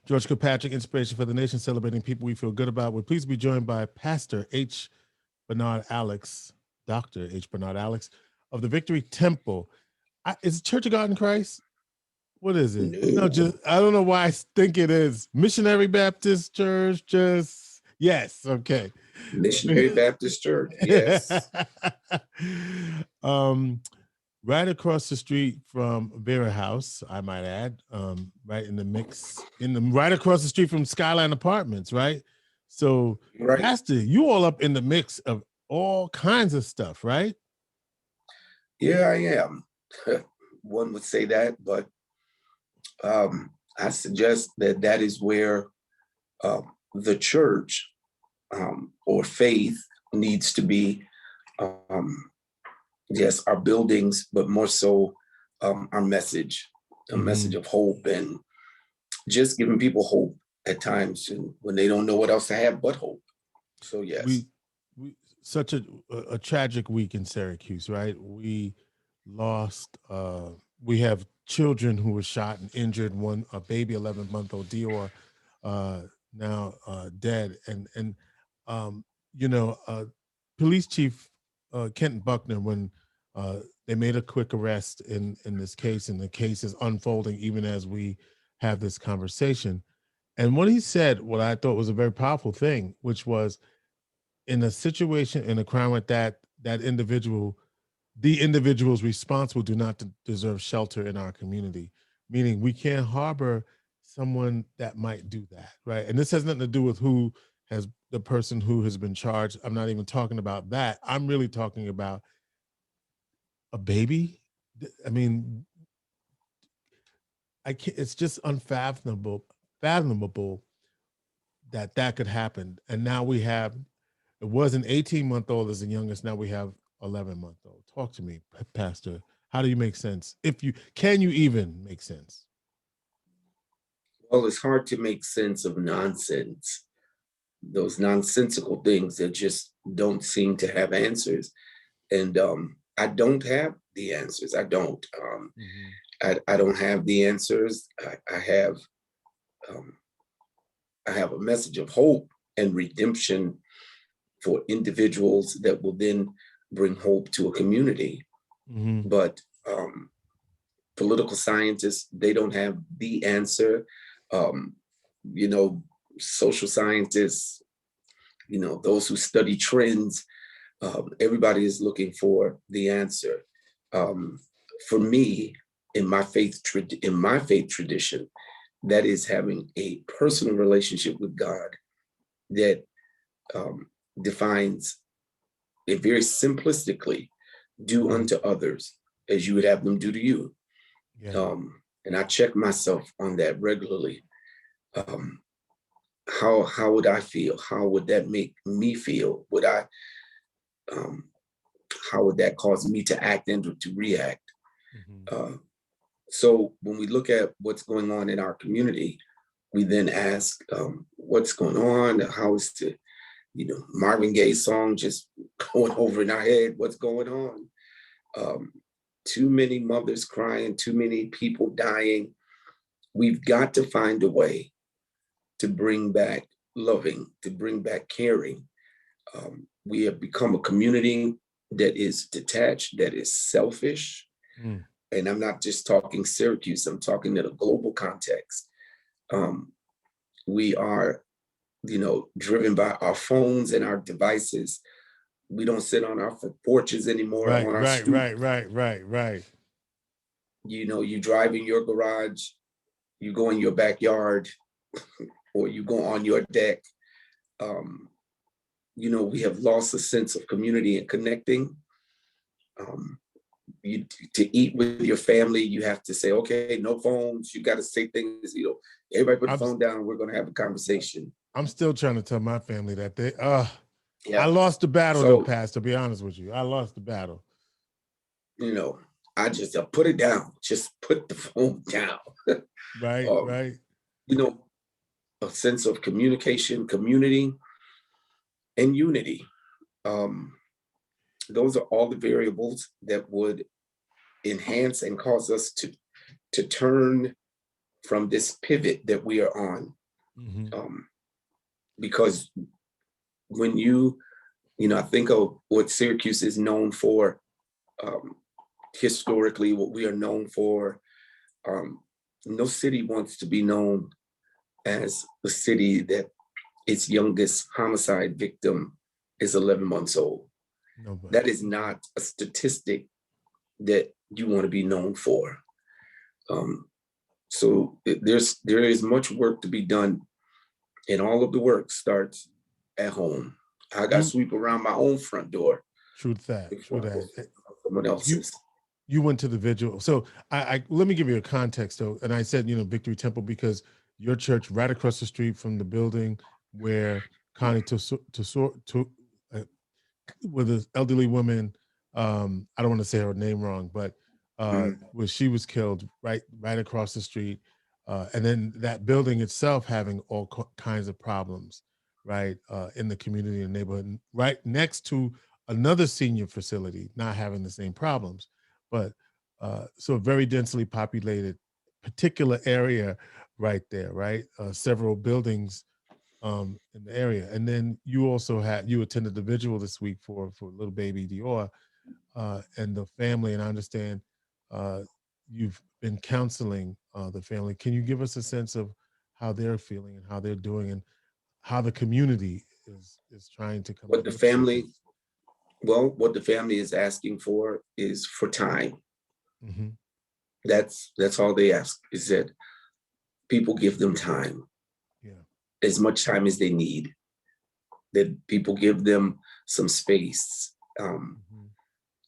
George Kilpatrick, Inspiration for the Nation, celebrating people we feel good about. We're pleased to be joined by Pastor H. Bernard Alex, Dr. H. Bernard Alex of the Victory Temple. Is it Church of God in Christ? What is it? No, No. just I don't know why I think it is Missionary Baptist Church. Just yes, okay. Missionary Baptist Church, yes. um, right across the street from Vera House, I might add, right in the mix, right across the street from Skyline Apartments, right? So, Right. Pastor, you all up in the mix of all kinds of stuff, right? Yeah, I am. One would say that, but I suggest that that is where the church or faith needs to be. Yes, our buildings, but more so our message, a message of hope, and just giving people hope at times when they don't know what else to have but hope. So yes. We such a tragic week in Syracuse, right? We lost we have children who were shot and injured, a baby 11-month-old Dior now dead, and you know, police chief Kenton Buckner, when they made a quick arrest in this case, and the case is unfolding even as we have this conversation. And what he said, what I thought was a very powerful thing, which was, in a situation, in a crime like that, the individuals responsible do not deserve shelter in our community. Meaning, we can't harbor someone that might do that, right? And this has nothing to do with the person who has been charged. I'm not even talking about that. I'm really talking about a baby. I mean, I can't. It's just fathomable that could happen. And now we have. It was an 18-month-old as the youngest. Now we have 11-month-old. Talk to me, Pastor. How do you make sense? Can you even make sense? Well, it's hard to make sense of nonsense, those nonsensical things that just don't seem to have answers. And I don't have the answers. I don't. I don't have the answers. Um, I have a message of hope and redemption for individuals that will then bring hope to a community. But political scientists, they don't have the answer. Um, you know, social scientists, those who study trends, everybody is looking for the answer. For me, in my faith tradition, that is having a personal relationship with God that defines it very simplistically: do unto others as you would have them do to you. Yeah. And I check myself on that regularly. How would I feel? How would that make me feel? How would that cause me to act and to react? So when we look at what's going on in our community, we then ask, what's going on? How is the, Marvin Gaye's song just going over in our head? What's going on? Too many mothers crying, too many people dying. We've got to find a way to bring back loving, to bring back caring. We have become a community that is detached, that is selfish. And I'm not just talking Syracuse, I'm talking in a global context. We are, driven by our phones and our devices. We don't sit on our porches anymore. Right, on our right, stoop. right. You drive in your garage, you go in your backyard, or you go on your deck. We have lost a sense of community and connecting. To eat with your family, you have to say, okay, no phones. You got to say things, everybody put the phone down. We're going to have a conversation. I'm still trying to tell my family that I lost the battle, though, Pastor, to be honest with you. I lost the battle. I just put it down. Just put the phone down. Right. A sense of communication, community, and unity. Those are all the variables that would enhance and cause us to turn from this pivot that we are on. Mhm. Because when I think of what Syracuse is known for, um, historically, what we are known for, no city wants to be known as the city that its youngest homicide victim is 11 months old. Nobody. That is not a statistic that you want to be known for. So there is much work to be done, and all of the work starts at home. I got to You sweep around my own front door true that. True before I go that. sweep around someone You else's. you went to the vigil. So I let me give you a context though. And I said, Victory Temple because your church right across the street from the building where Connie to with an elderly woman, I don't want to say her name wrong, but Mhm. where she was killed right across the street. And then that building itself having all kinds of problems, right, in the community and neighborhood, right next to another senior facility, not having the same problems, but so a very densely populated particular area right there, right? Several buildings in the area. And then you also you attended the vigil this week for little baby Dior and the family. And I understand you've been counseling the family. Can you give us a sense of how they're feeling and how they're doing and how the community is trying to come What up the with solutions? family, what the family is asking for is for time. Mm-hmm. That's all they ask, is that people give them time, Yeah. as much time as they need, that people give them some space. Mm-hmm.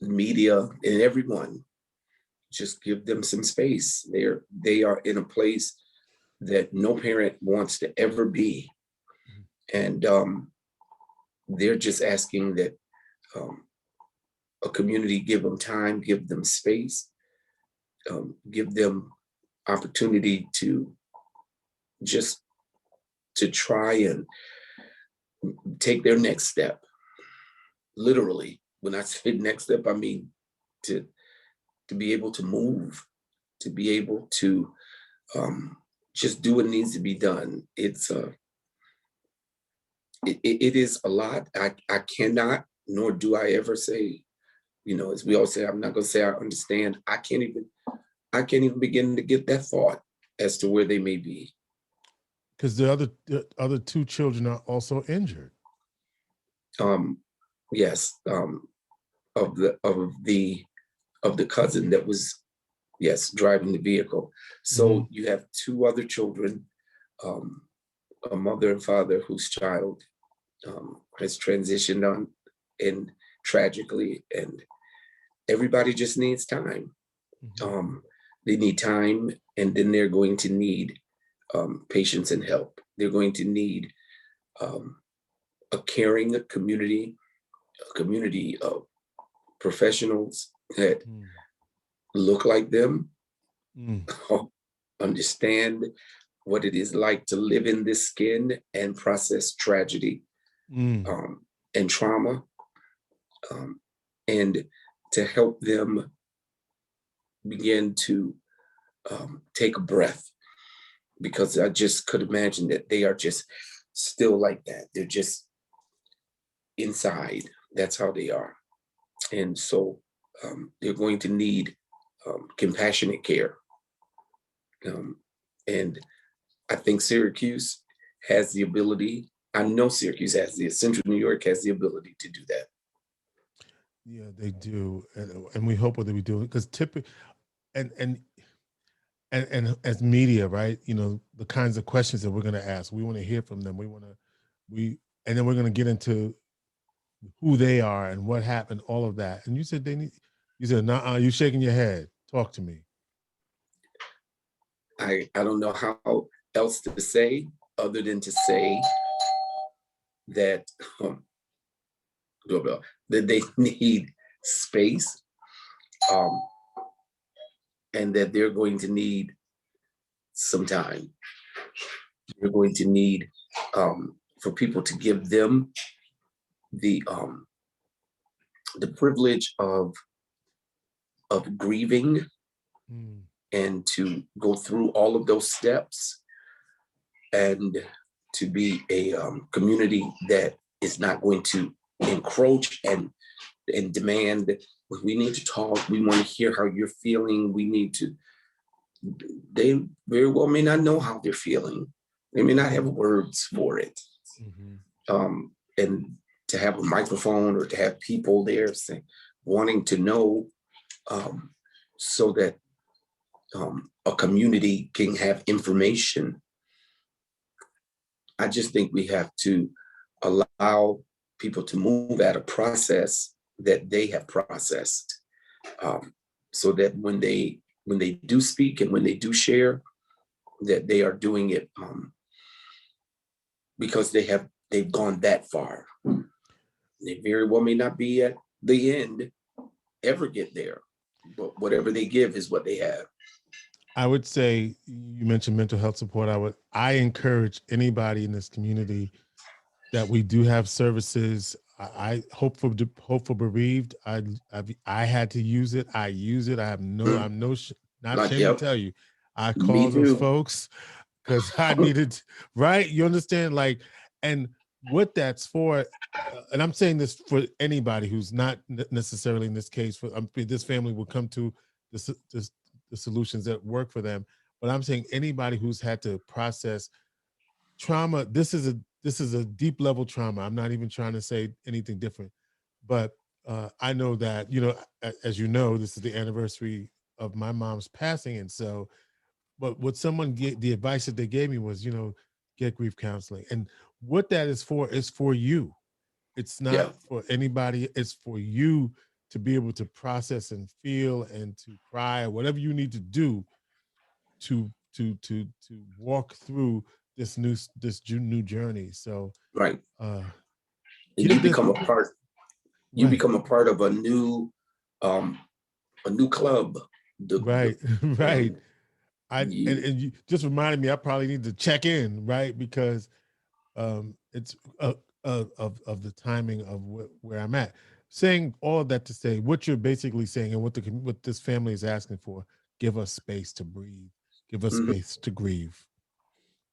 Media and everyone, just give them some space. They are in a place that no parent wants to ever be. And they're just asking that a community give them time, give them space, give them opportunity to just to try and take their next step. Literally, when I say next step, I mean to to be able to move, to be able to just do what needs to be done. It is a lot. I cannot, nor do I ever say, as we all say, I'm not gonna say I understand. I can't even begin to get that thought as to where they may be. Because the other two children are also injured. Um, yes, of the cousin that was, yes, driving the vehicle. Mm-hmm. So you have two other children, um, a mother and father whose child has transitioned on, and tragically, and everybody just needs time. Mm-hmm. Um, they need time, and then they're going to need patience and help. They're going to need um, a caring community of professionals that look like them, Mm-hmm. understand what it is like to live in this skin and process tragedy Mm-hmm. and trauma, um, and to help them begin to take a breath, because I just could imagine that they are just still like that. They're just inside. That's how they are. And so they're going to need compassionate care. Um, and I think Syracuse has the ability. I know Syracuse Central New York has the ability to do that. Yeah, they do, and we hope that we do because typically, and and and as media, right? The kinds of questions that we're going to ask, we want to hear from them. We and then we're going to get into who they are and what happened, all of that. And you said they need. You said, "Nah, you shaking your head. Talk to me." I don't know how else to say other than to say that doorbell, that they need space, um, and that they're going to need some time. They're going to need for people to give them the um, the privilege of grieving, Mm, and to go through all of those steps, and to be a community that is not going to encroach and demand. We need to talk. We want to hear how you're feeling. We need to. They very well may not know how they're feeling. They may not have words for it. And to have a microphone or to have people there saying, wanting to know, so that a community can have information. I just think we have to allow people to move at a process that they have processed, so that when they do speak and when they do share, that they are doing it because they've gone that far. They very well may not be at the end, ever get there, but whatever they give is what they have. I would say, you mentioned mental health support. I encourage anybody in this community that we do have services. I hope for bereaved. I had to use it. I use it. I'm not ashamed to tell you. I call those folks because I needed, right? You understand? Like, and what that's for, and I'm saying this for anybody who's not necessarily in this case, for this family will come to the solutions that work for them. But I'm saying anybody who's had to process trauma, this is a deep level trauma. I'm not even trying to say anything different, but I know that, as you know, this is the anniversary of my mom's passing. And so, but what the advice that they gave me was, get grief counseling. And what that is for you. It's not for anybody. It's for you to be able to process and feel and to cry, whatever you need to do to walk through this new journey. So right. And you become a part. You become a part of a new club. Right. And you just reminded me, I probably need to check in, right? Because it's of the timing of where I'm at. Saying all of that to say, what you're basically saying, and what this family is asking for: give us space to breathe, give us space to grieve.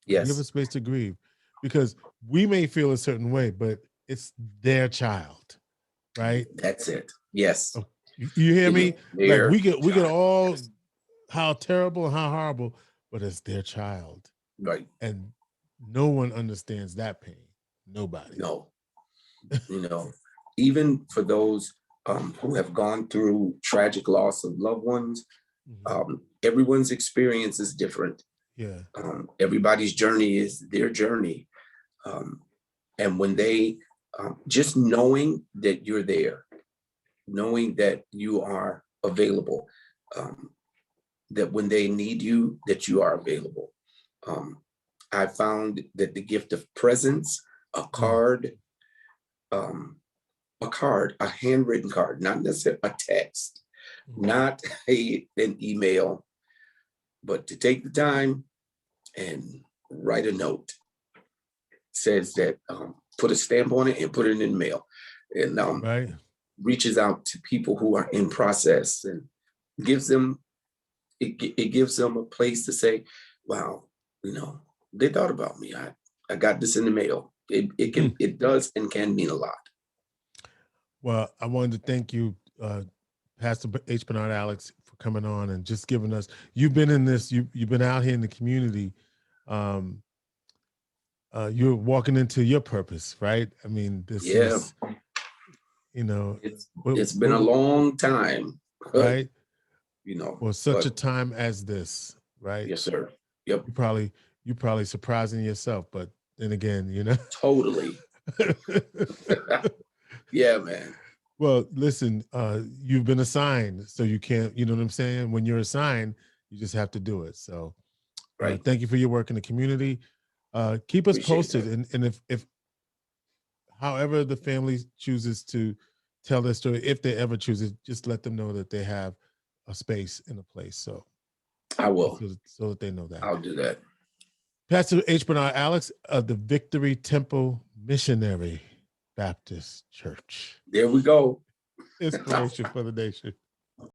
Yes, give us space to grieve, because we may feel a certain way, but it's their child, right? That's it. Yes. You hear me? Like we get all how terrible and how horrible, but it's their child, right? And no one understands that pain. Nobody. No. Even for those who have gone through tragic loss of loved ones, everyone's experience is different. Yeah. Everybody's journey is their journey. And when they just knowing that you're there, knowing that you are available, that when they need you, that you are available. I found that the gift of presence, a card, a handwritten card, not necessarily a text, not an email, but to take the time and write a note, says that, put a stamp on it and put it in the mail, and reaches out to people who are in process and gives them, it gives them a place to say, wow, they thought about me. I got this in the mail. It does and can mean a lot. Well, I wanted to thank you, Pastor H. Bernard Alex, for coming on and just giving us. You've been in this. You've been out here in the community. You're walking into your purpose, right? I mean, this is, it's been a long time, right? For such a time as this, right? Yes, sir. Yep. You're probably surprising yourself, but then again, Totally. Yeah, man. Well, listen, you've been assigned, so you can't, you know what I'm saying? When you're assigned, you just have to do it. So thank you for your work in the community. Keep us posted. And if however the family chooses to tell their story, if they ever choose it, just let them know that they have a space and a place. So I will. So that they know that. I'll do that. Pastor H. Bernard Alex of the Victory Temple Missionary Baptist Church. There we go. Inspiration for the nation.